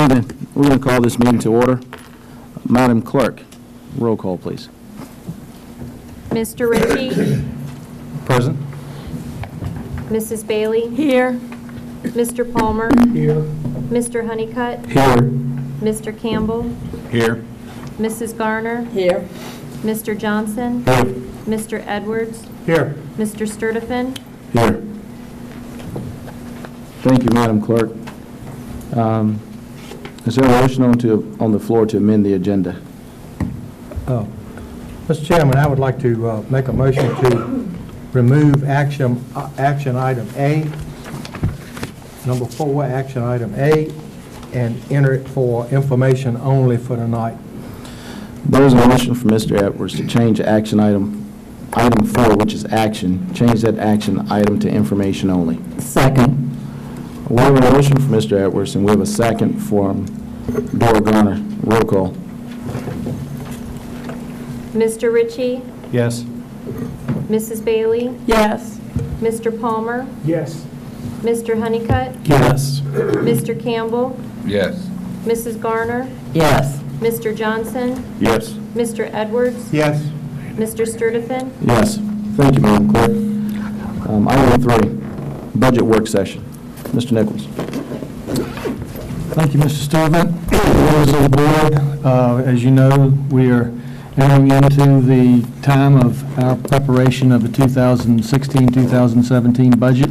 We're going to call this meeting to order. Madam Clerk, roll call, please. Mr. Ritchie. Present. Mrs. Bailey. Here. Mr. Palmer. Here. Mr. Honeycutt. Here. Mr. Campbell. Here. Mrs. Garner. Here. Mr. Johnson. Here. Mr. Edwards. Here. Mr. Sturdivant. Here. Thank you, Madam Clerk. Is there a motion on the floor to amend the agenda? Mr. Chairman, I would like to make a motion to remove action item A, number 4, action item A, and enter it for information only for tonight. There is a motion from Mr. Edwards to change action item 4, which is action, change that action item to information only. Second. We have a motion from Mr. Edwards, and we have a second from Dora Garner. Roll call. Mr. Ritchie. Yes. Mrs. Bailey. Yes. Mr. Palmer. Yes. Mr. Honeycutt. Yes. Mr. Campbell. Yes. Mrs. Garner. Yes. Mr. Johnson. Yes. Mr. Edwards. Yes. Mr. Sturdivant. Yes. Thank you, Madam Clerk. Item 3, budget work session. Mr. Nichols. Thank you, Mr. Sturdivant. Members of the board, as you know, we are entering into the time of our preparation of the 2016-2017 budget.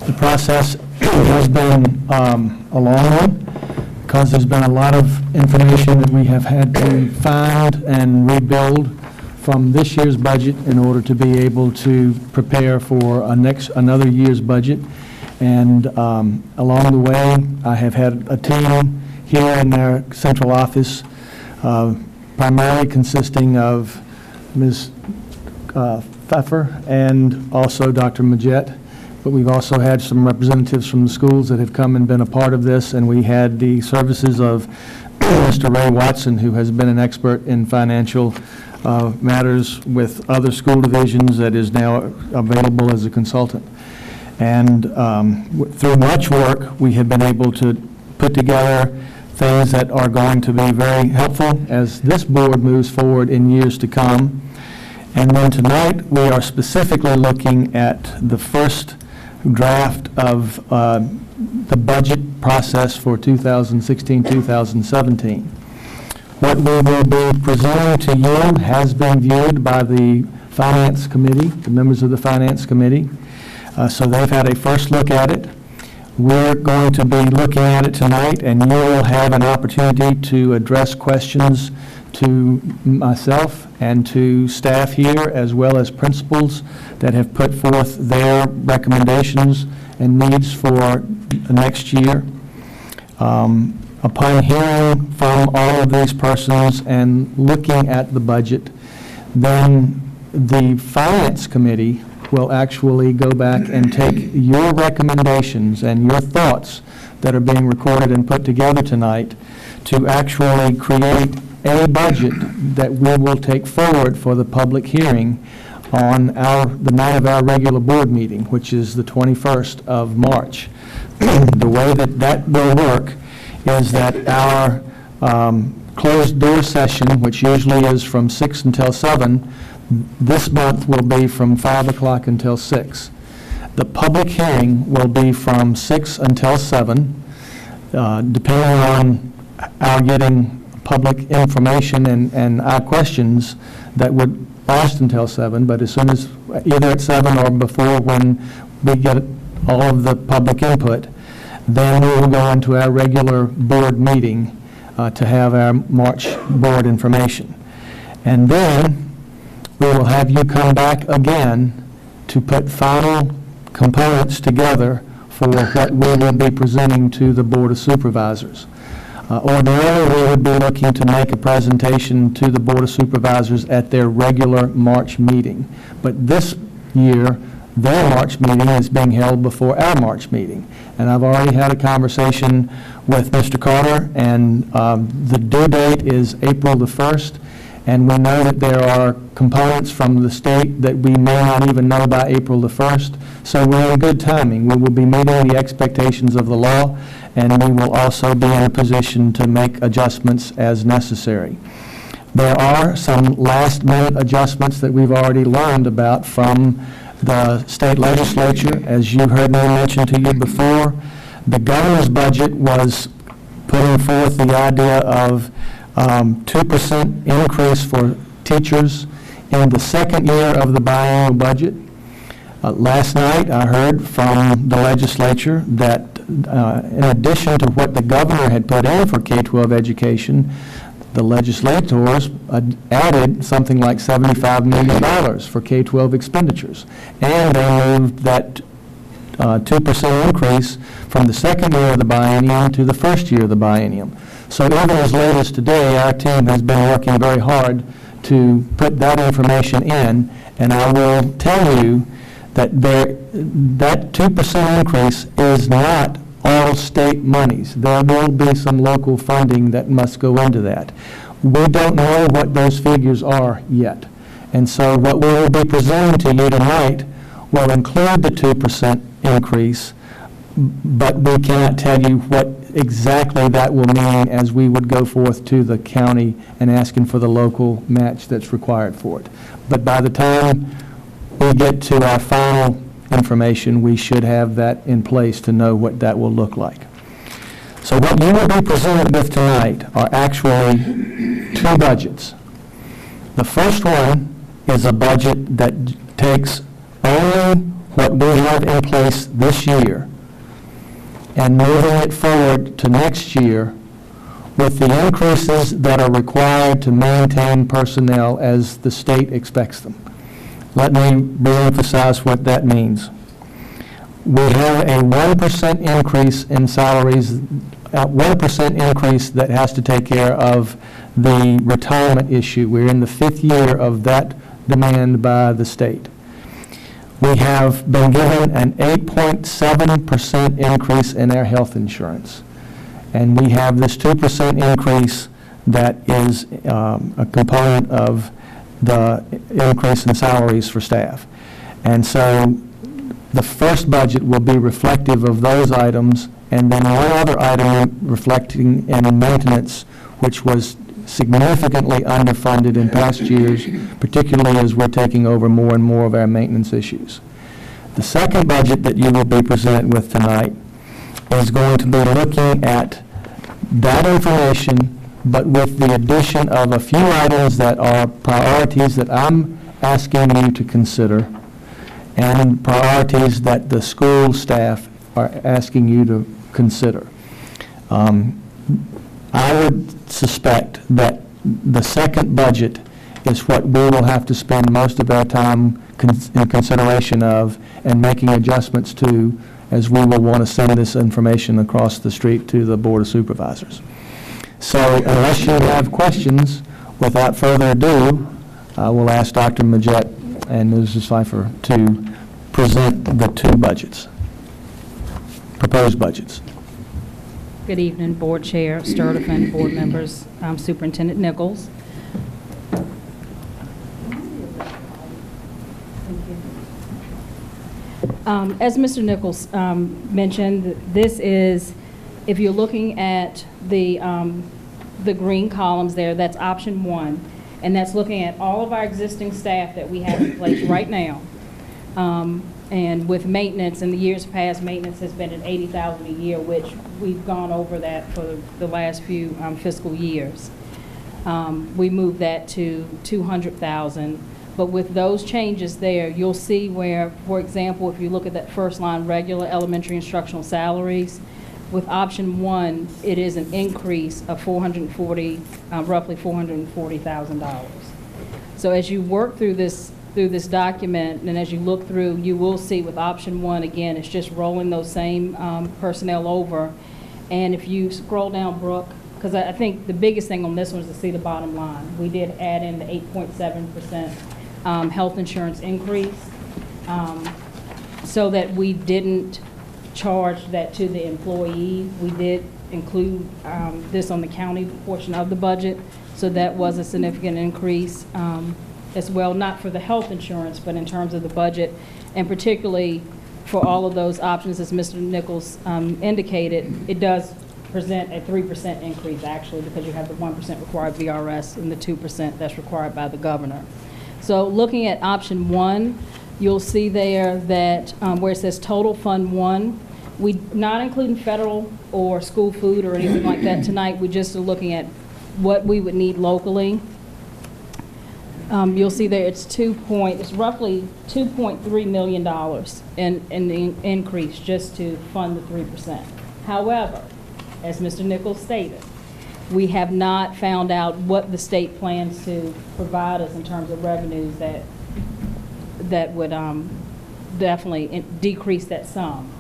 The process has been a long one because there's been a lot of information that we have had to find and rebuild from this year's budget in order to be able to prepare for another year's budget. And along the way, I have had a team here in our central office, primarily consisting of Ms. Pfeffer and also Dr. Majette. But we've also had some representatives from the schools that have come and been a part of this, and we had the services of Mr. Ray Watson, who has been an expert in financial matters with other school divisions that is now available as a consultant. And through much work, we have been able to put together things that are going to be very helpful as this board moves forward in years to come. And then tonight, we are specifically looking at the first draft of the budget process for 2016-2017. What we will be presenting to you has been viewed by the Finance Committee, the members of the Finance Committee. So they've had a first look at it. We're going to be looking at it tonight, and you will have an opportunity to address questions to myself and to staff here, as well as principals that have put forth their recommendations and needs for next year. Upon hearing from all of these persons and looking at the budget, then the Finance Committee will actually go back and take your recommendations and your thoughts that are being recorded and put together tonight to actually create a budget that we will take forward for the public hearing on the night of our regular board meeting, which is the 21st of March. The way that will work is that our closed door session, which usually is from 6 until 7, this month will be from 5 o'clock until 6. The public hearing will be from 6 until 7, depending on our getting public information and our questions that would last until 7, but as soon as either at 7 or before when we get all of the public input, then we will go into our regular board meeting to have our March board information. And then we will have you come back again to put final components together for what we will be presenting to the Board of Supervisors. Ordinarily, we would be looking to make a presentation to the Board of Supervisors at their regular March meeting. But this year, their March meeting is being held before our March meeting. And I've already had a conversation with Mr. Carter, and the due date is April the 1st. And we know that there are components from the state that we may not even know by April the 1st. So we're in good timing. We will be meeting the expectations of the law, and we will also be in a position to make adjustments as necessary. There are some last-minute adjustments that we've already learned about from the state legislature. As you heard me mention to you before, the governor's budget was putting forth the idea of 2% increase for teachers in the second year of the biennial budget. Last night, I heard from the legislature that in addition to what the governor had put in for K-12 education, the legislators added something like $75 million for K-12 expenditures. And they moved that 2% increase from the second year of the biennium to the first year of the biennium. So even as late as today, our team has been working very hard to put that information in, and I will tell you that that 2% increase is not all state monies. There will be some local funding that must go into that. We don't know what those figures are yet. And so what we will be presenting to you tonight will include the 2% increase, but we cannot tell you what exactly that will mean as we would go forth to the county and asking for the local match that's required for it. But by the time we get to our final information, we should have that in place to know what that will look like. So what you will be presented with tonight are actually two budgets. The first one is a budget that takes only what we have in place this year and moving it forward to next year with the increases that are required to maintain personnel as the state expects them. Let me re-emphasize what that means. We have a 1% increase in salaries, 1% increase that has to take care of the retirement issue. We're in the 5th year of that demand by the state. We have been given an 8.7% increase in our health insurance. And we have this 2% increase that is a component of the increase in salaries for staff. And so the first budget will be reflective of those items, and then one other item reflecting in maintenance, which was significantly underfunded in past years, particularly as we're taking over more and more of our maintenance issues. The second budget that you will be presented with tonight is going to be looking at that information, but with the addition of a few items that are priorities that I'm asking you to consider, and priorities that the school staff are asking you to consider. I would suspect that the second budget is what we will have to spend most of our time in consideration of and making adjustments to, as we will want to send this information across the street to the Board of Supervisors. So unless you have questions, without further ado, I will ask Dr. Majette and Mrs. Pfeiffer to present the two budgets, proposed budgets. Good evening, Board Chair Sturtevant, board members, Superintendent Nichols. As Mr. Nichols mentioned, this is, if you're looking at the green columns there, that's option 1, and that's looking at all of our existing staff that we have in place right now. And with maintenance, in the years past, maintenance has been at $80,000 a year, which we've gone over that for the last few fiscal years. We moved that to $200,000. But with those changes there, you'll see where, for example, if you look at that first line, regular elementary instructional salaries, with option 1, it is an increase of roughly $440,000. So as you work through this document, and as you look through, you will see with option 1, again, it's just rolling those same personnel over. And if you scroll down, Brooke, because I think the biggest thing on this one is to see the bottom line. We did add in the 8.7% health insurance increase, so that we didn't charge that to the employee. We did include this on the county portion of the budget, so that was a significant increase as well, not for the health insurance, but in terms of the budget, and particularly for all of those options, as Mr. Nichols indicated, it does present a 3% increase, actually, because you have the 1% required VRS and the 2% that's required by the governor. So looking at option 1, you'll see there that where it says total fund 1, we not including federal or school food or anything like that tonight. We just are looking at what we would need locally. You'll see there it's roughly $2.3 million in the increase just to fund the 3%. However, as Mr. Nichols stated, we have not found out what the state plans to provide us in terms of revenues that would definitely decrease that sum.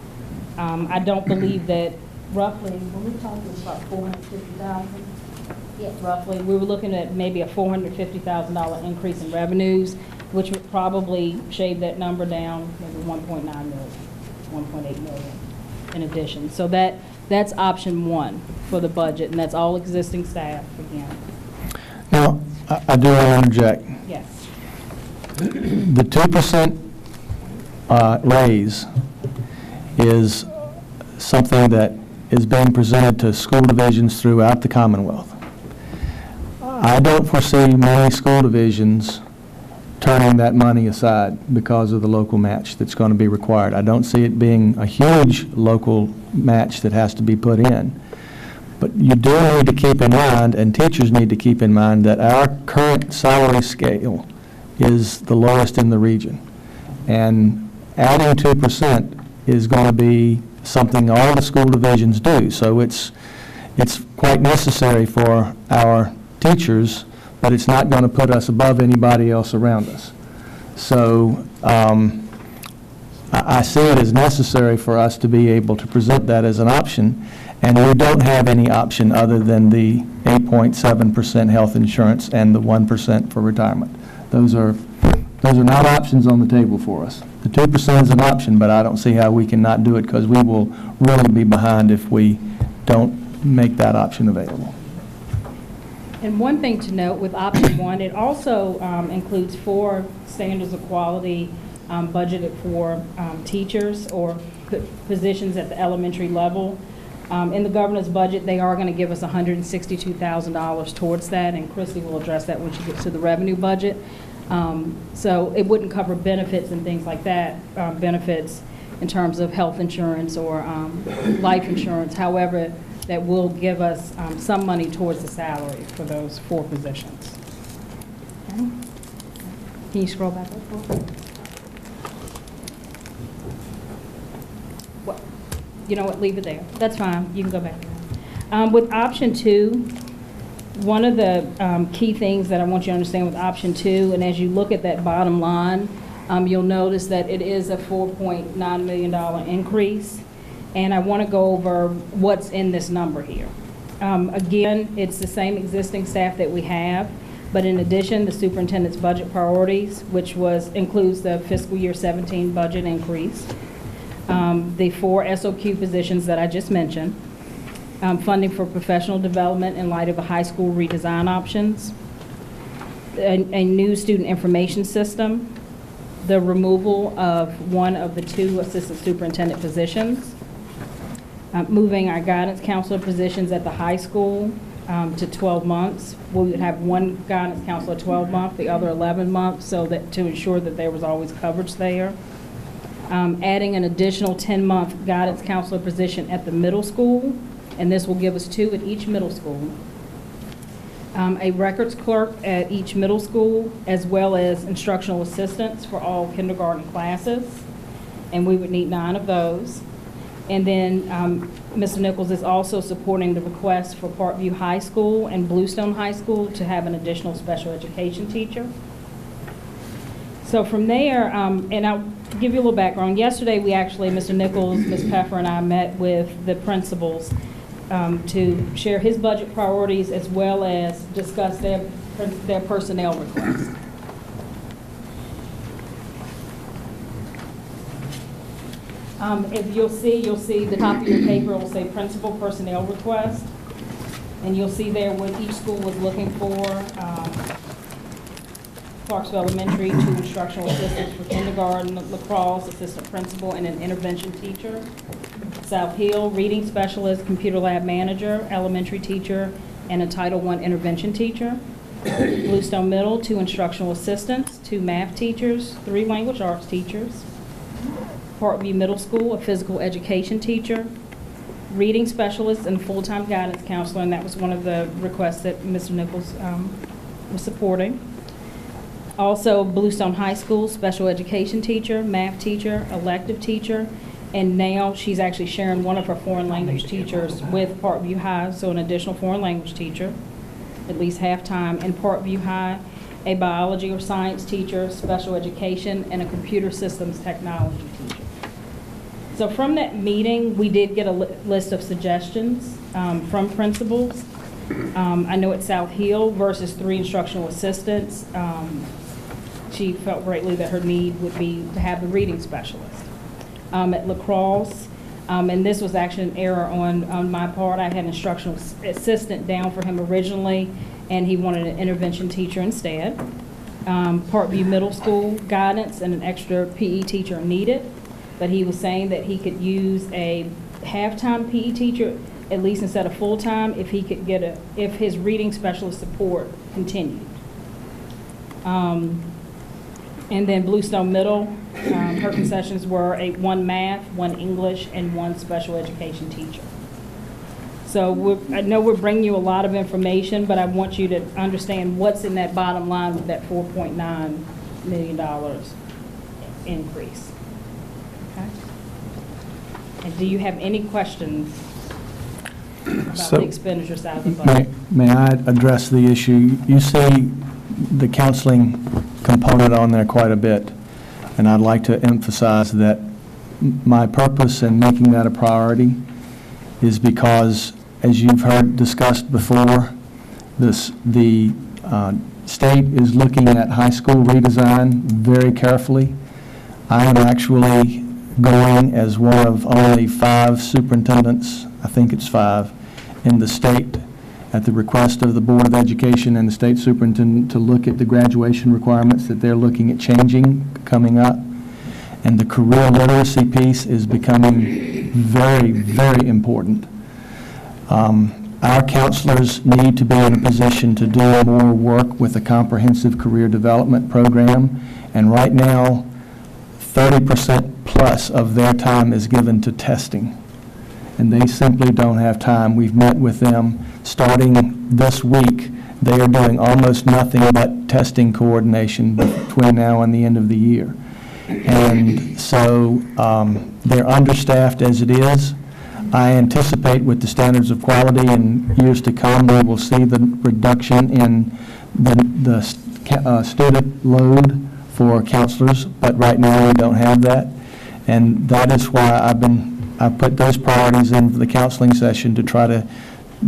I don't believe that roughly, when we talked about 450,000, roughly, we were looking at maybe a $450,000 increase in revenues, which would probably shave that number down maybe 1.9 million, 1.8 million in addition. So that's option 1 for the budget, and that's all existing staff again. Now, I do want to interject. Yes. The 2% raise is something that is being presented to school divisions throughout the Commonwealth. I don't foresee many school divisions turning that money aside because of the local match that's going to be required. I don't see it being a huge local match that has to be put in. But you do need to keep in mind, and teachers need to keep in mind, that our current salary scale is the lowest in the region. And adding 2% is going to be something all the school divisions do. So it's quite necessary for our teachers, but it's not going to put us above anybody else around us. So I see it as necessary for us to be able to present that as an option, and we don't have any option other than the 8.7% health insurance and the 1% for retirement. Those are not options on the table for us. The 2% is an option, but I don't see how we can not do it, because we will really be behind if we don't make that option available. And one thing to note with option 1, it also includes 4 standards of quality budgeted for teachers or positions at the elementary level. In the governor's budget, they are going to give us $162,000 towards that, and Christy will address that when she gets to the revenue budget. So it wouldn't cover benefits and things like that, benefits in terms of health insurance or life insurance. However, that will give us some money towards the salary for those 4 positions. Okay. Can you scroll back up? What? You know what? Leave it there. That's fine. You can go back. With option 2, one of the key things that I want you to understand with option 2, and as you look at that bottom line, you'll notice that it is a $4.9 million increase. And I want to go over what's in this number here. Again, it's the same existing staff that we have, but in addition, the superintendent's budget priorities, which includes the fiscal year 17 budget increase, the 4 SOQ positions that I just mentioned, funding for professional development in light of the high school redesign options, a new student information system, the removal of 1 of the 2 assistant superintendent positions, moving our guidance counselor positions at the high school to 12 months. We would have 1 guidance counselor 12 months, the other 11 months, so that to ensure that there was always coverage there. Adding an additional 10-month guidance counselor position at the middle school, and this will give us 2 at each middle school. A records clerk at each middle school, as well as instructional assistants for all kindergarten classes, and we would need 9 of those. And then Mr. Nichols is also supporting the request for Parkview High School and Bluestone High School to have an additional special education teacher. So from there, and I'll give you a little background. Yesterday, we actually, Mr. Nichols, Ms. Pfeffer, and I met with the principals to share his budget priorities as well as discuss their personnel requests. If you'll see the top of your paper will say principal personnel request. And you'll see there what each school was looking for. Clarksville Elementary, 2 instructional assistants for kindergarten, lacrosse, assistant principal, and an intervention teacher. South Hill, reading specialist, computer lab manager, elementary teacher, and a Title I intervention teacher. Bluestone Middle, 2 instructional assistants, 2 math teachers, 3 language arts teachers. Parkview Middle School, a physical education teacher, reading specialist, and full-time guidance counselor, and that was one of the requests that Mr. Nichols was supporting. Also, Bluestone High School, special education teacher, math teacher, elective teacher, and now she's actually sharing one of her foreign language teachers with Parkview High, so an additional foreign language teacher, at least half-time, and Parkview High, a biology or science teacher, special education, and a computer systems technology teacher. So from that meeting, we did get a list of suggestions from principals. I know at South Hill versus 3 instructional assistants, she felt greatly that her need would be to have the reading specialist. At La Crosse, and this was actually an error on my part, I had an instructional assistant down for him originally, and he wanted an intervention teacher instead. Parkview Middle School, guidance and an extra PE teacher needed, but he was saying that he could use a half-time PE teacher, at least instead of full-time, if he could get if his reading specialist support continued. And then Bluestone Middle, her concessions were 1 math, 1 English, and 1 special education teacher. So I know we're bringing you a lot of information, but I want you to understand what's in that bottom line with that $4.9 million increase. Okay? And do you have any questions about the expenditure side of the budget? May I address the issue? You see the counseling component on there quite a bit, and I'd like to emphasize that my purpose in making that a priority is because, as you've heard discussed before, the state is looking at high school redesign very carefully. I am actually going as one of only 5 superintendents, I think it's 5, in the state at the request of the Board of Education and the state superintendent to look at the graduation requirements that they're looking at changing coming up. And the career literacy piece is becoming very, very important. Our counselors need to be in a position to do more work with a comprehensive career development program, and right now 30% plus of their time is given to testing, and they simply don't have time. We've met with them. Starting this week, they are doing almost nothing but testing coordination between now and the end of the year. And so they're understaffed as it is. I anticipate with the standards of quality in years to come, we will see the reduction in the student load for counselors, but right now we don't have that. And that is why I put those priorities in for the counseling session to try to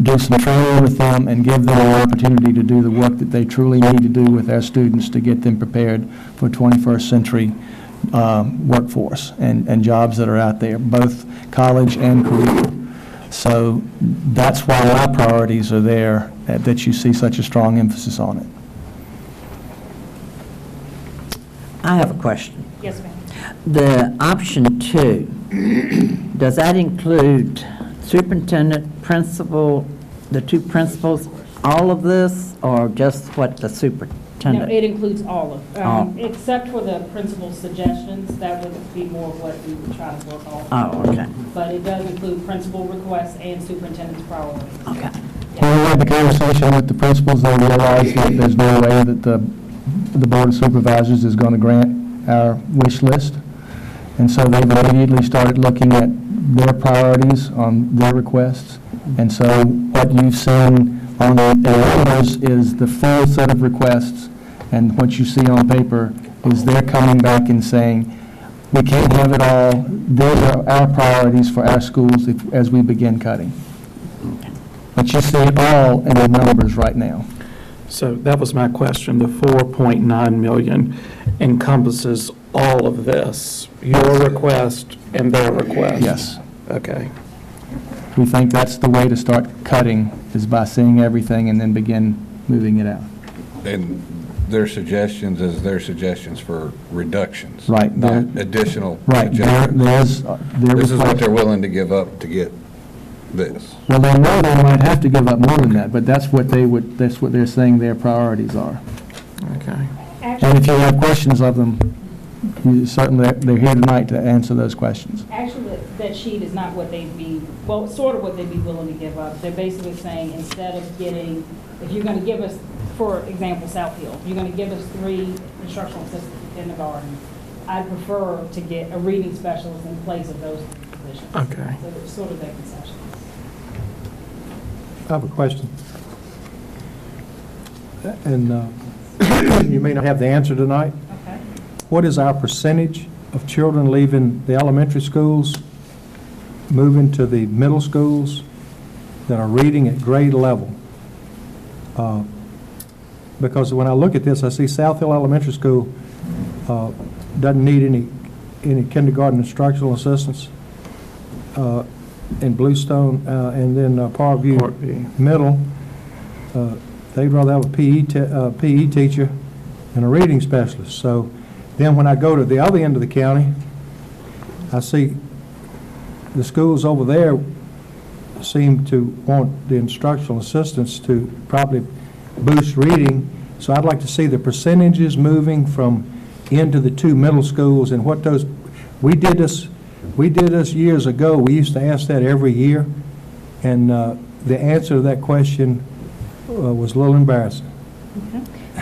do some training with them and give them an opportunity to do the work that they truly need to do with our students to get them prepared for 21st century workforce and jobs that are out there, both college and career. So that's why my priorities are there, that you see such a strong emphasis on it. I have a question. Yes, ma'am. The option 2, does that include superintendent, principal, the 2 principals, all of this, or just what the No, superintendent? it includes all of, All. except for the principal's suggestions, that would be more of what we would try to work on. Oh, okay, But it does include principal requests and superintendent's priorities. okay. When we had the conversation with the principals, they realized that there's no way that the Board of Supervisors is going to grant our wish list. And so they've immediately started looking at their priorities on their requests. And so what you've seen on the numbers is the full set of requests, and what you see on paper is they're coming back and saying, we can't have it all. Those are our priorities for our schools as we begin cutting. But you see it all in the numbers right now. So that was my question. The $4.9 million encompasses all of this, your request and their request? Yes. Okay. We think that's the way to start cutting, is by seeing everything and then begin moving it out. And their suggestions is their suggestions for reductions. Right, Not they're- additional Right, suggestions. This is what they're, they're willing to give up to get this. well, they know they might have to give up more than that, but that's what they're saying their priorities are. Okay. And if you have questions of them, you certainly, they're here tonight to answer those questions. Actually, that sheet is not what they'd be, well, sort of what they'd be willing to give up. They're basically saying, instead of getting, if you're going to give us, for example, South Hill, you're going to give us 3 instructional assistants in kindergarten, I'd prefer to get a reading specialist in place of those positions. Okay. So it's sort of their concessions. I have a question. And you may not have the answer tonight. Okay. What is our percentage of children leaving the elementary schools, moving to the middle schools that are reading at grade level? Because when I look at this, I see South Hill Elementary School doesn't need any kindergarten instructional assistants. In Bluestone, and then Parkview Parkview. Middle, they'd rather have a PE teacher and a reading specialist. So then when I go to the other end of the county, I see the schools over there seem to want the instructional assistants to probably boost reading. So I'd like to see the percentages moving from into the 2 middle schools and what those, we did this years ago. We used to ask that every year, and the answer to that question was a little embarrassing.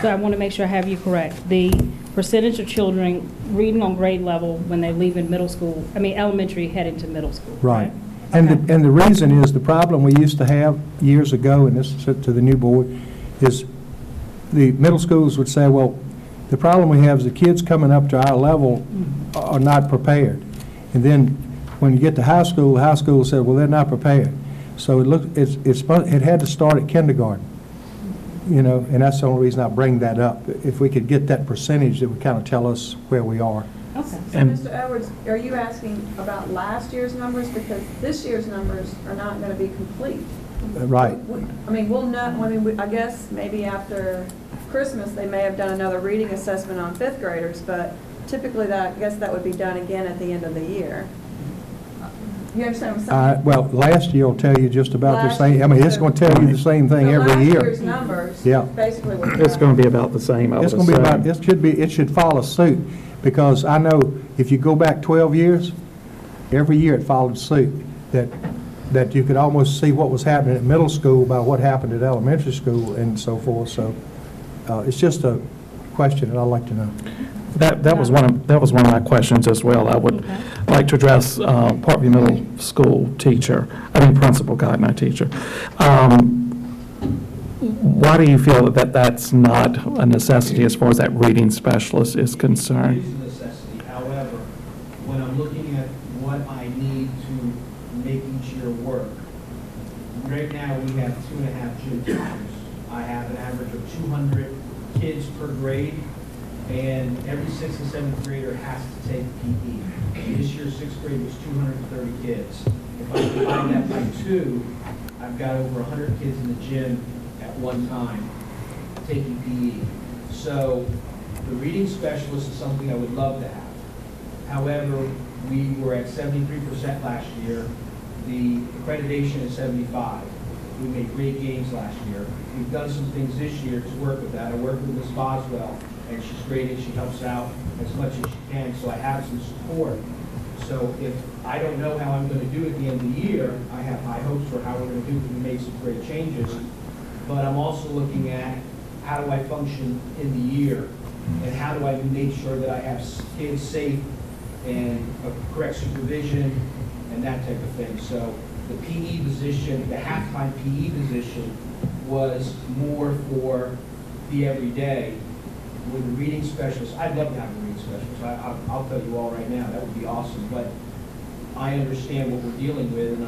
So I want to make sure I have you correct. The percentage of children reading on grade level when they leave in elementary, heading to middle school. Right. And the reason is, the problem we used to have years ago, and this is to the new board, is the middle schools would say, well, the problem we have is the kids coming up to our level are not prepared. And then when you get to high school said, well, they're not prepared. So it had to start at kindergarten, and that's the only reason I bring that up. If we could get that percentage, it would kind of tell us where we are. Okay. So, And- Mr. Edwards, are you asking about last year's numbers? Because this year's numbers are not going to be complete. Right. I mean, we'll know, I guess maybe after Christmas, they may have done another reading assessment on 5th graders, but typically I guess that would be done again at the end of the year. You understand what I'm saying? Well, last year will tell you just about the Last same, I mean, it's going to tell you the same thing So every last year. year's numbers, Yeah. basically what. It's going to be about the same, I would It's going to be about, assume. it should follow suit, because I know if you go back 12 years, every year it followed suit, that you could almost see what was happening at middle school by what happened at elementary school and so forth. So it's just a question that I'd like to know. That was one of my questions as well. I would like to address Parkview Middle School principal, not teacher. Why do you feel that that's not a necessity as far as that reading specialist is It concerned? is a necessity. However, when I'm looking at what I need to make each year work, right now we have 2.5 gym teachers. I have an average of 200 kids per grade, and every 6th and 7th grader has to take PE. This year's 6th grade was 230 kids. If I divide that by 2, I've got over 100 kids in the gym at one time taking PE. So the reading specialist is something I would love to have. However, we were at 73% last year. The accreditation is 75. We made great gains last year. We've done some things this year to work with that. I work with Ms. Boswell, and she's great, and she helps out as much as she can, so I have some support. So if I don't know how I'm going to do at the end of the year, I have high hopes for how we're going to do, because we made some great changes. But I'm also looking at how do I function in the year, and how do I make sure that I have kids safe and a correct supervision and that type of thing. So the PE position, the halftime PE position, was more for the everyday. With a reading specialist, I'd love to have a reading specialist. I'll tell you all right now, that would be awesome. But I understand what we're dealing with,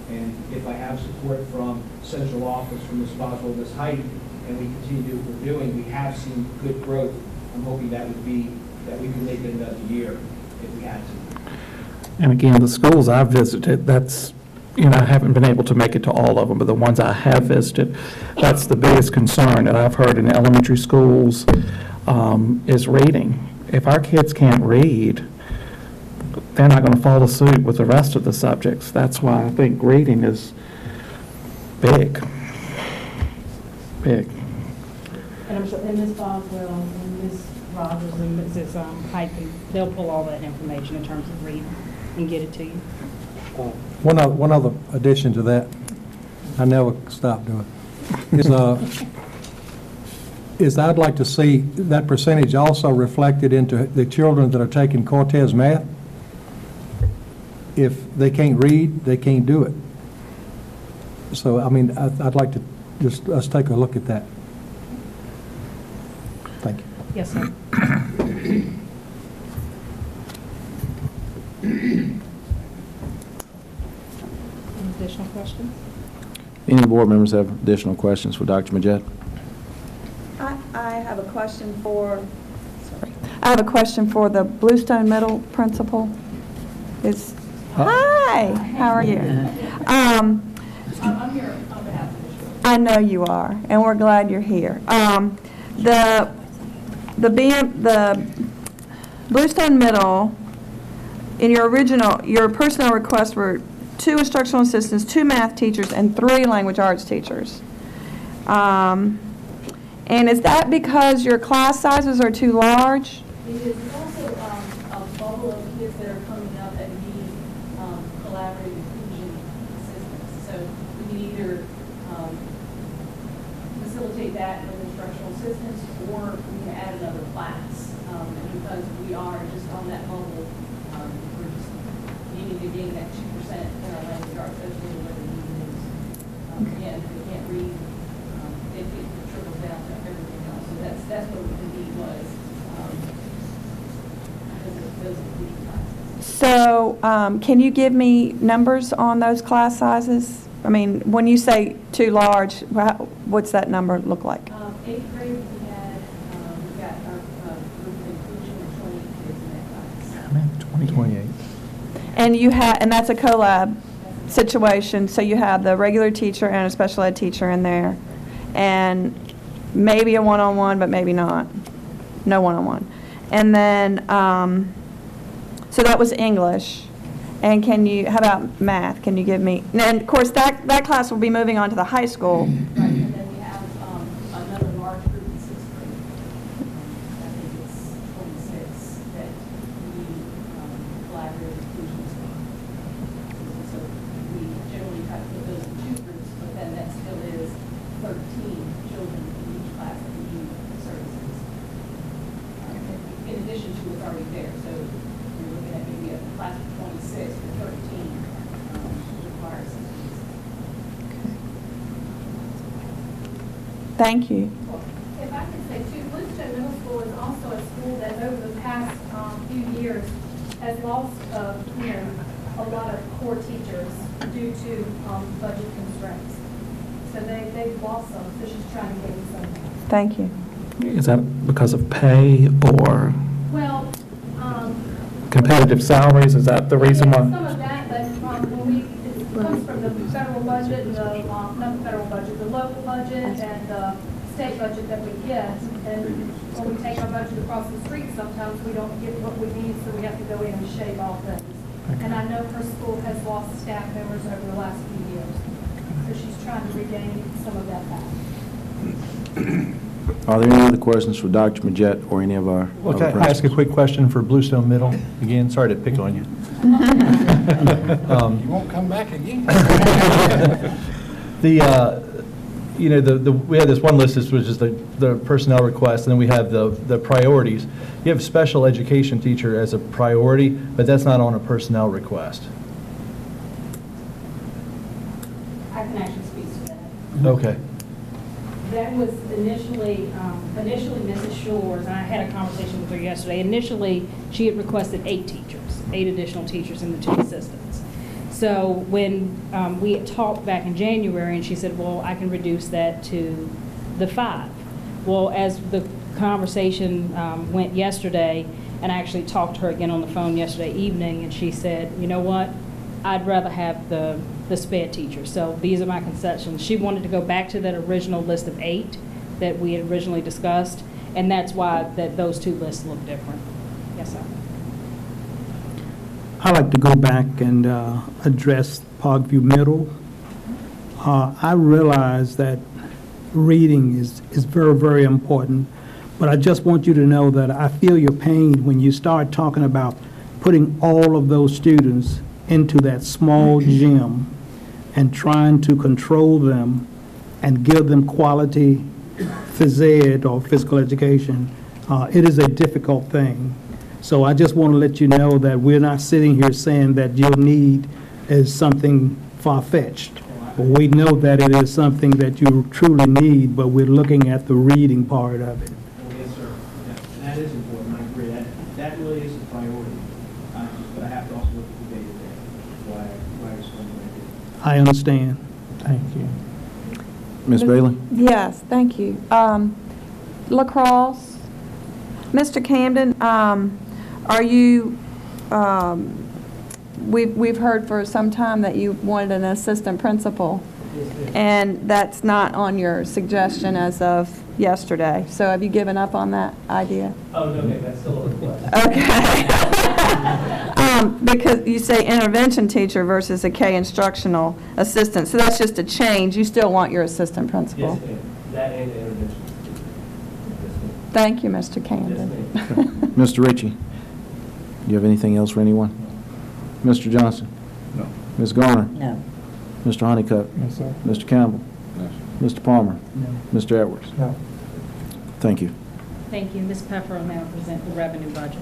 and if I have support from central office, from Ms. Boswell, Ms. Height, and we continue to do what we're doing, we have seen good growth. I'm hoping that would be that we could make it another year if we had to. And again, the schools I've visited, that's, I haven't been able to make it to all of them, but the ones I have visited, that's the biggest concern that I've heard in elementary schools, is reading. If our kids can't read, they're not going to follow suit with the rest of the subjects. That's why I think reading is big. Big. And I'm sure, and Ms. Boswell, and Ms. Rogers, and Mrs. Hyken, they'll pull all that information in terms of reading and get it to you. One other addition to that, I never stop doing, is I'd like to see that percentage also reflected into the children that are taking Cortez Math. If they can't read, they can't do it. So, I mean, I'd like to just, let's take a look at that. Thank you. Yes, sir. Any additional questions? Any board members have additional questions for Dr. Majette? I have a question for, I have a question for the Bluestone Middle principal. Hi, how are you? I'm here on behalf of the district. I know you are, and we're glad you're here. The Bluestone Middle, in your personnel requests were 2 instructional assistants, 2 math teachers, and 3 language arts teachers. And is that because your class sizes are too large? It is also a bubble of kids that are coming up that need collaborative inclusion assistance. So we can either facilitate that with instructional assistants, or we can add another class. And because we are just on that bubble, we're just needing to gain that 2% in our language arts, that's really what the need is. Again, if they can't read, it trickles down to everything else. So that's what the need was. Those inclusion classes. So can you give me numbers on those class sizes? I mean, when you say too large, what's that number look like? 8th grade, we got our group of inclusion of 20 kids in that class. 28. And that's a collab situation, so you have the regular teacher and a special ed teacher in there, and maybe a one-on-one, but maybe not. No one-on-one. And then, so that was English. And how about math? Can you give me, and of course, that class will be moving on to the high school. Right, and then we have another large group in 6th grade. I think it's 26 that need collaborative inclusion as well. So we generally try to put those in 2 groups, but then that still is 13 children in each class that need services. In addition to what's already there. So we're looking at maybe a class of 26 or 13 requires assistance. Thank you. If I could say too, Bluestone Middle School is also a school that over the past few years has lost, a lot of core teachers due to budget constraints. So they've lost some, so she's trying to gain some. Thank you. Is that because of pay or Well, competitive salaries? Is that the reason some why? of that, but it comes from the federal budget, not the federal budget, the local budget and the state budget that we get. And when we take our budget across the street, sometimes we don't get what we need, so we have to go in and shave all things. And I know her school has lost staff members over the last few years. So she's trying to regain some of that back. Are there any other questions for Dr. Majette or any of our other Okay, I ask a principals? quick question for Bluestone Middle. Again, sorry to pick on you. You won't come back again. We have this one list, which is the personnel request, and then we have the priorities. You have special education teacher as a priority, but that's not on a personnel request. I can actually speak to that. Okay. That was initially Mrs. Shores, and I had a conversation with her yesterday. Initially, she had requested 8 teachers, 8 additional teachers in the 2 assistants. So when we had talked back in January, and she said, well, I can reduce that to the 5. Well, as the conversation went yesterday, And I actually talked to her again on the phone yesterday evening, and she said, you know what? I'd rather have the sped teacher. So these are my concessions. She wanted to go back to that original list of 8 that we had originally discussed, and that's why those 2 lists look different. Yes, sir. I'd like to go back and address Parkview Middle. I realize that reading is very, very important, but I just want you to know that I feel your pain when you start talking about putting all of those students into that small gym and trying to control them and give them quality phys ed or physical education. It is a difficult thing. So I just want to let you know that we're not sitting here saying that your need is something far-fetched. We know that it is something that you truly need, but we're looking at the reading part of it. Oh, yes, sir. Yeah, that is important, I agree. That really is a priority. But I have to also look at the day-to-day, why I respond the way I do. I understand. Thank you. Ms. Bailey? Yes, thank you. Lacrosse, Mr. Camden, are you, we've heard for some time that you wanted an assistant principal, and that's not on your suggestion as of yesterday. So have you given up on that idea? Oh, no, that's still a request. Okay. Because you say intervention teacher versus a K instructional assistant, so that's just a change. You still want your assistant principal? Yes, ma'am. That and intervention. Thank you, Mr. Camden. Mr. Ritchie? Do you have anything else for anyone? Mr. Johnson? No. Ms. Garner? No. Mr. Honeycutt? Yes, sir. Mr. Campbell? No. Mr. Palmer? No. Mr. Edwards? No. Thank you. Thank you. Ms. Pfeffer will now present the revenue budget.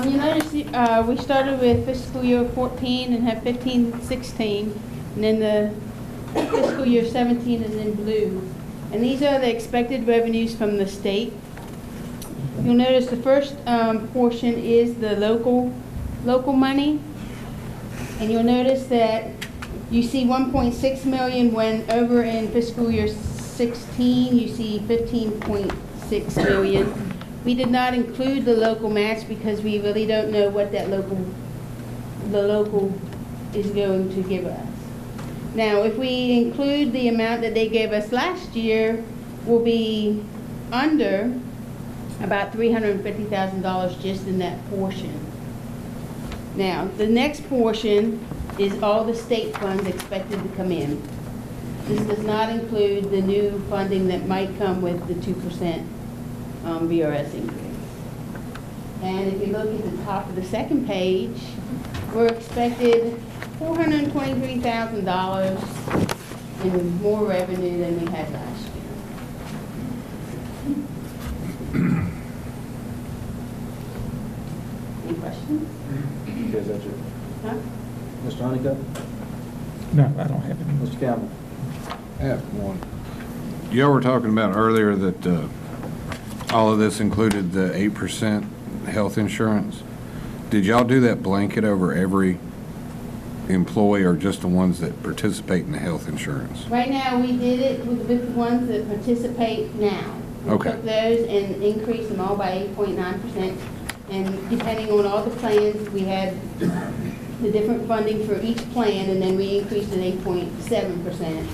You notice we started with fiscal year 14 and have 15, 16, and then the fiscal year 17 is in blue. And these are the expected revenues from the state. You'll notice the first portion is the local money, and you'll notice that you see 1.6 million when over in fiscal year 16 you see 15.6 million. We did not include the local match because we really don't know what the local is going to give us. Now, if we include the amount that they gave us last year, we'll be under about $350,000 just in that portion. Now, the next portion is all the state funds expected to come in. This does not include the new funding that might come with the 2% VRS increase. And if you look at the top of the second page, we're expected $423,000 in more revenue than we had last year. Any questions? Is that you? Huh? Mr. Honeycutt? No, I don't have any. Mr. Campbell? I have one. Y'all were talking about earlier that all of this included the 8% health insurance. Did y'all do that blanket over every employee or just the ones that participate in the health insurance? Right now, we did it with the ones that participate now. Okay. We took those and increased them all by 8.9%. And depending on all the plans, we had the different funding for each plan, and then we increased it 8.7%.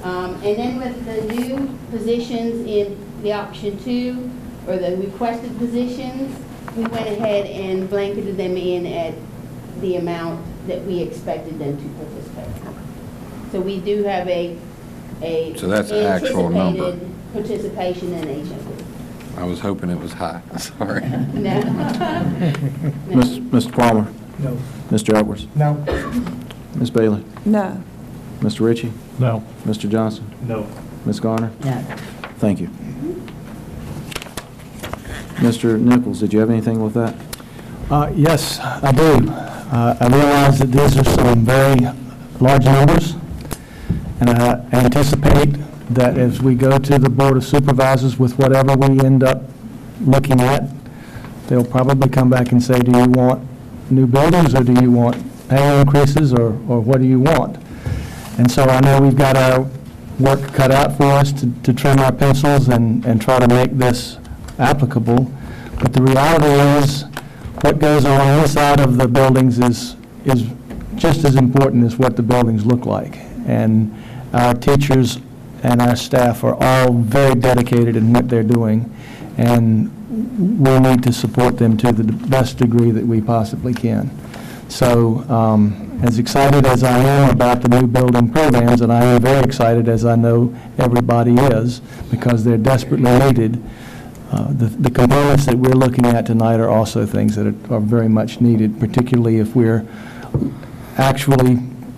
And then with the new positions in the option 2, or the requested positions, we went ahead and blanketed them in at the amount that we expected them to participate. So we do have a So that's the actual number. anticipated participation in HMP. I was hoping it was high. Sorry. No. Mr. Palmer? No. Mr. Edwards? No. Ms. Bailey? No. Mr. Ritchie? No. Mr. Johnson? No. Ms. Garner? No. Thank you. Mr. Nichols, did you have anything with that? Yes, I do. I realize that these are some very large numbers, and I anticipate that as we go to the Board of Supervisors with whatever we end up looking at, they'll probably come back and say, do you want new buildings or do you want pay increases, or what do you want? And so I know we've got our work cut out for us to trim our pencils and try to make this applicable. But the reality is, what goes on inside of the buildings is just as important as what the buildings look like. And our teachers and our staff are all very dedicated in what they're doing, and we need to support them to the best degree that we possibly can. So as excited as I am about the new building programs, and I am very excited, as I know everybody is, because they're desperately needed, the components that we're looking at tonight are also things that are very much needed, particularly if we're actually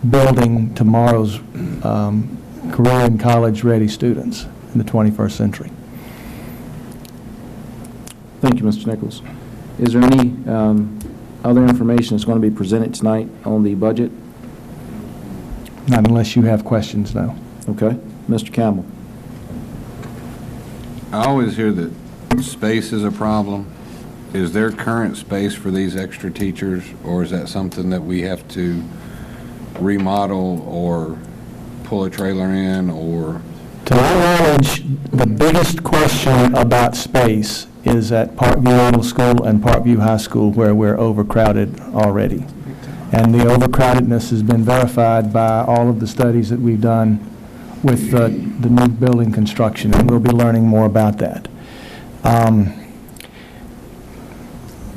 building tomorrow's career and college-ready students in the 21st century. Thank you, Mr. Nichols. Is there any other information that's going to be presented tonight on the budget? Not unless you have questions now. Okay. Mr. Campbell. I always hear that space is a problem. Is there current space for these extra teachers, or is that something that we have to remodel or pull a trailer in, or? To my knowledge, the biggest question about space is at Parkview Middle School and Parkview High School, where we're overcrowded already. And the overcrowdedness has been verified by all of the studies that we've done with the new building construction, and we'll be learning more about that.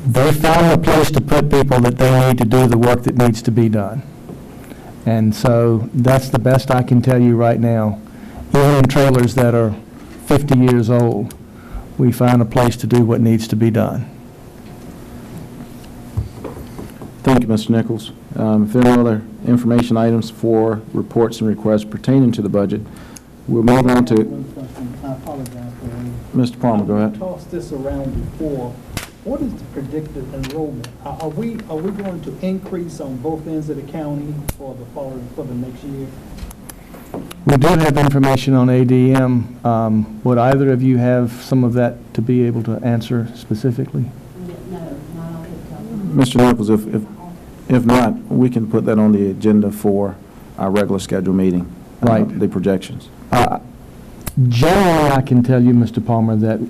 They found a place to put people that they need to do the work that needs to be done. And so that's the best I can tell you right now. Even in trailers that are 50 years old, we find a place to do what needs to be done. Thank you, Mr. Nichols. If there are no other information items for reports and requests pertaining to the budget, we'll move on to... One question. I apologize for that. Mr. Palmer, go ahead. I tossed this around before. What is the predicted enrollment? Are we going to increase on both ends of the county for the next year? We do have information on ADM. Would either of you have some of that to be able to answer specifically? No, not all Mr. Nichols, if not, we can put that on the agenda for our regular scheduled meeting. Right. The projections. Generally, I can tell you, Mr. Palmer, that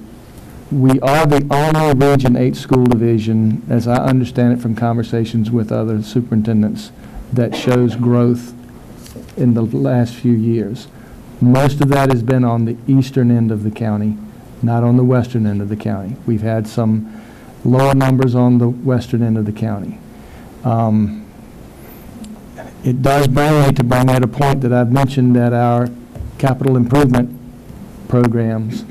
we are the only Region 8 school division, as I understand it from conversations with other superintendents, that shows growth in the last few years. Most of that has been on the eastern end of the county, not on the western end of the county. We've had some lower numbers on the western end of the county. It does bring me to bring out a point that I've mentioned at our capital improvement programs.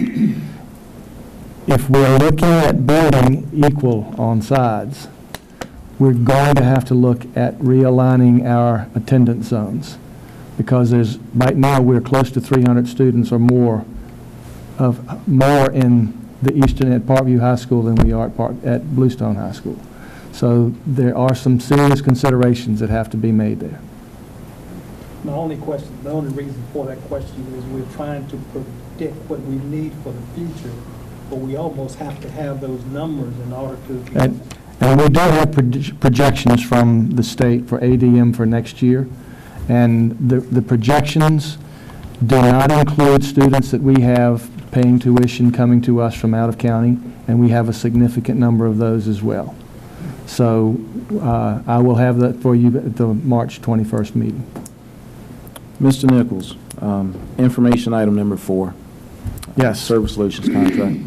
If we're looking at building equal on sides, we're going to have to look at realigning our attendance zones, because right now we're close to 300 students or more in the eastern at Parkview High School than we are at Bluestone High School. So there are some serious considerations that have to be made there. The only reason for that question is we're trying to predict what we need for the future, but we almost have to have those numbers in order to... And we do have projections from the state for ADM for next year, and the projections do not include students that we have paying tuition coming to us from out of county, and we have a significant number of those as well. So I will have that for you at the March 21st meeting. Mr. Nichols, information item number 4. Yes. Service Solutions contract.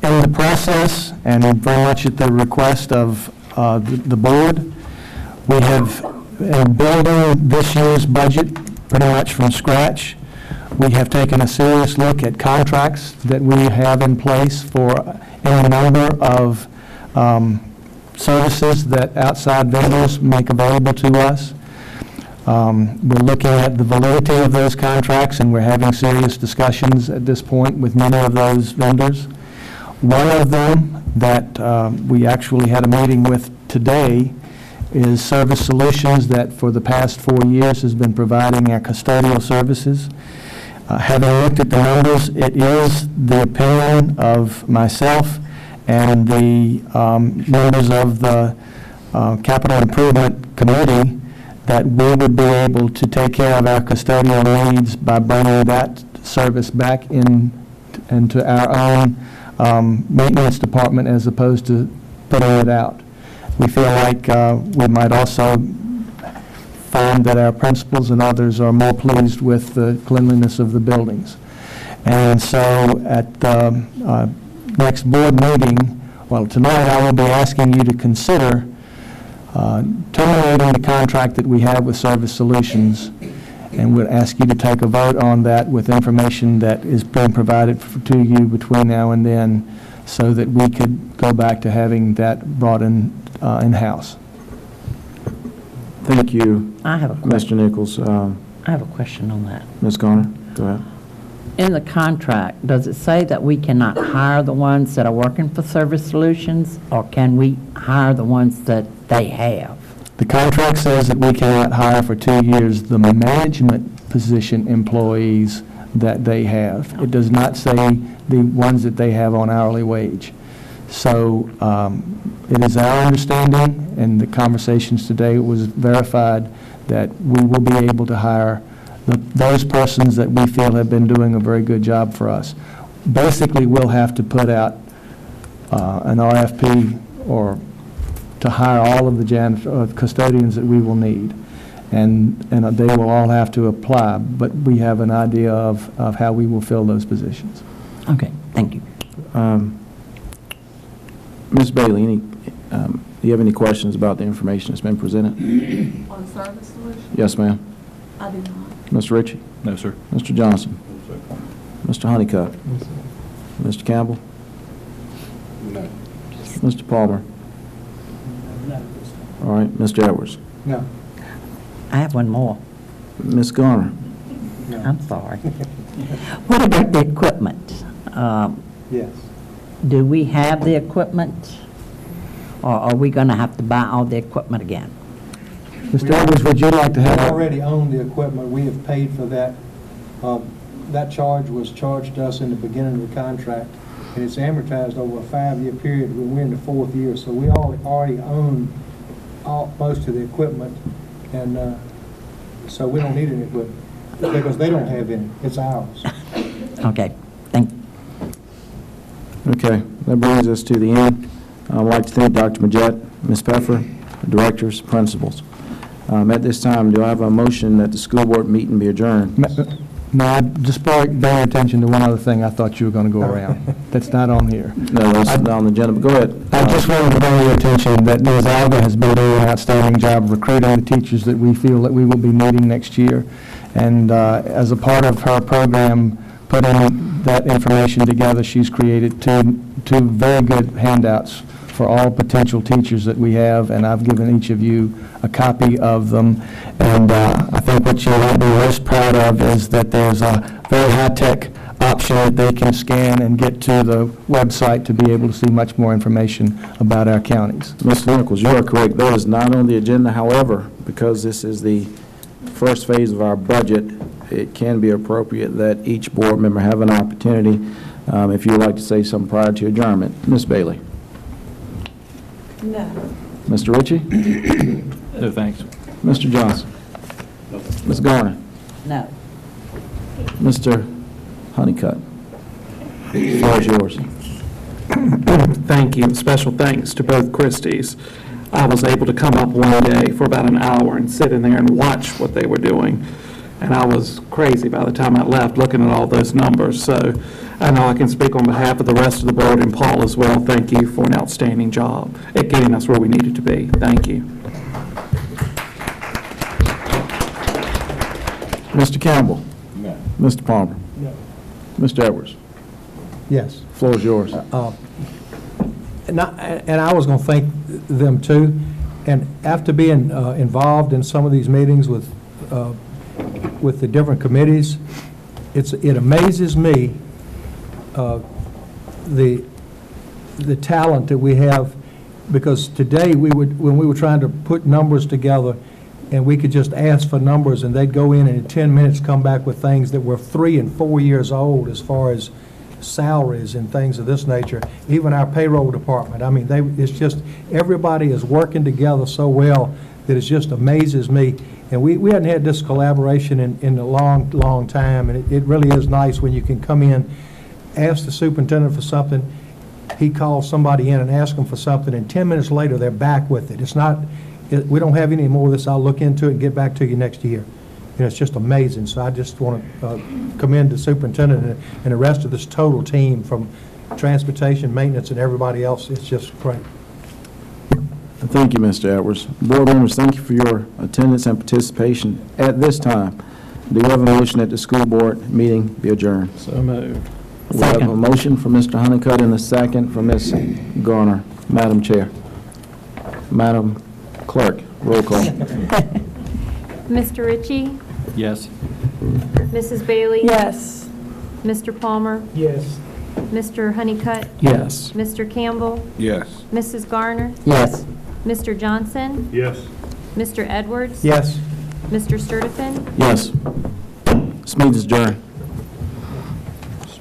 In the process, and very much at the request of the board, we have been building this year's budget pretty much from scratch. We have taken a serious look at contracts that we have in place for any number of services that outside vendors make available to us. We're looking at the validity of those contracts, and we're having serious discussions at this point with many of those vendors. One of them that we actually had a meeting with today is Service Solutions, that for the past 4 years has been providing our custodial services. Having looked at the numbers, it is the opinion of myself and the members of the Capital Improvement Committee, that we would be able to take care of our custodial needs by bringing that service back into our own maintenance department as opposed to putting it out. We feel like we might also find that our principals and others are more pleased with the cleanliness of the buildings. And so at the next board meeting, well, tonight I will be asking you to consider terminating the contract that we have with Service Solutions, and we'll ask you to take a vote on that with information that is being provided to you between now and then, so that we could go back to having that brought in-house. Thank you, I have a Mr. question. Nichols. I have a question on that. Ms. Garner, go ahead. In the contract, does it say that we cannot hire the ones that are working for Service Solutions, or can we hire the ones that they have? The contract says that we cannot hire for 2 years the management position employees that they have. It does not say the ones that they have on hourly wage. So it is our understanding, and the conversations today was verified, that we will be able to hire those persons that we feel have been doing a very good job for us. Basically, we'll have to put out an RFP or to hire all of the custodians that we will need. And they will all have to apply, but we have an idea of how we will fill those positions. Okay, thank you. Ms. Bailey, do you have any questions about the information that's been presented? On Service Solutions? Yes, ma'am. I do not. Mr. Ritchie? No, sir. Mr. Johnson? Mr. Honeycutt? Mr. Campbell? No. Mr. Palmer? All right, Mr. Edwards? No. I have one more. Ms. Garner? I'm sorry. What about the equipment? Yes. Do we have the equipment, or are we going to have to buy all the equipment again? Mr. Edwards, would you like to We have? already own the equipment. We have paid for that. That charge was charged to us in the beginning of the contract, and it's amortized over a 5-year period. We're in the 4th year, so we already own most of the equipment, and so we don't need any equipment because they don't have any. It's ours. Okay, thank you. Okay, that brings us to the end. I'd like to thank Dr. Majette, Ms. Pfeffer, directors, principals. At this time, do I have a motion that the school board meeting be adjourned? No, I just bring your attention to one other thing I thought you were going to go around. That's not on here. No, that's not on the agenda, but go ahead. I just wanted to bring your attention that Ms. Alva has been doing an outstanding job recruiting the teachers that we feel that we will be needing next year. And as a part of her program, putting that information together, she's created two very good handouts for all potential teachers that we have, and I've given each of you a copy of them. And I think what you'll be most proud of is that there's a very high-tech option that they can scan and get to the website to be able to see much more information about our counties. Mr. Nichols, you are correct. That is not on the agenda. However, because this is the first phase of our budget, it can be appropriate that each board member have an opportunity, if you would like to say something prior to adjournment. Ms. Bailey? No. Mr. Ritchie? No, thanks. Mr. Johnson? Ms. Garner? No. Mr. Honeycutt? The floor is yours. Thank you. Special thanks to both Christies. I was able to come up one day for about an hour and sit in there and watch what they were doing. And I was crazy by the time I left looking at all those numbers. So I know I can speak on behalf of the rest of the board and Paul as well. Thank you for an outstanding job at getting us where we needed to be. Thank you. Mr. Campbell? No. Mr. Palmer? No. Mr. Edwards? Yes. The floor is yours. And I was going to thank them too. And after being involved in some of these meetings with the different committees, it amazes me the talent that we have, because today when we were trying to put numbers together, and we could just ask for numbers and they'd go in and in 10 minutes come back with things that were 3 and 4 years old as far as salaries and things of this nature, even our payroll department. I mean, it's just, everybody is working together so well that it just amazes me. And we hadn't had this collaboration in a long, long time, and it really is nice when you can come in, ask the superintendent for something, he calls somebody in and asks them for something, and 10 minutes later, they're back with it. It's not, we don't have any more of this, I'll look into it and get back to you next year. And it's just amazing. So I just want to commend the superintendent and the rest of this total team from transportation, maintenance, and everybody else. It's just great. Thank you, Mr. Edwards. Board members, thank you for your attendance and participation. At this time, do we have a motion that the school board meeting be adjourned? So moved. We have a motion from Mr. Honeycutt and a second from Ms. Garner. Madam Chair. Madam Clerk, roll call. Mr. Ritchie? Yes. Mrs. Bailey? Yes. Mr. Palmer? Yes. Mr. Honeycutt? Yes. Mr. Campbell? Yes. Mrs. Garner? Yes. Mr. Johnson? Yes. Mr. Edwards? Yes. Mr. Sturtevant? Yes. This meeting is adjourned.